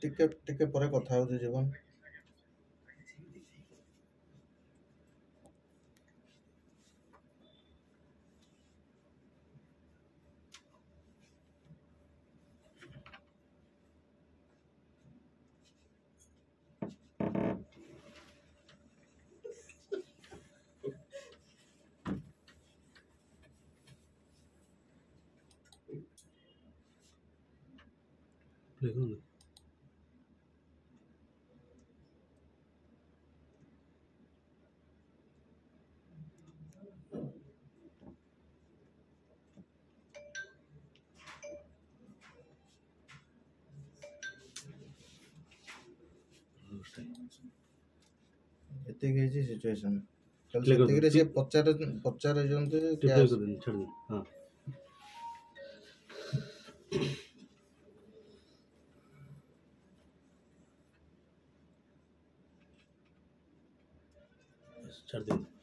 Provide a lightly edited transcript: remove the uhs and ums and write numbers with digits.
टिके टिके परे कथा होती जीवन ଏତିକି ହେଇଛି ସିଚୁଏସନ୍ ସେତିକିରେ ସେ ପଚାରୁଛନ୍ତି हाँ छोड़ दे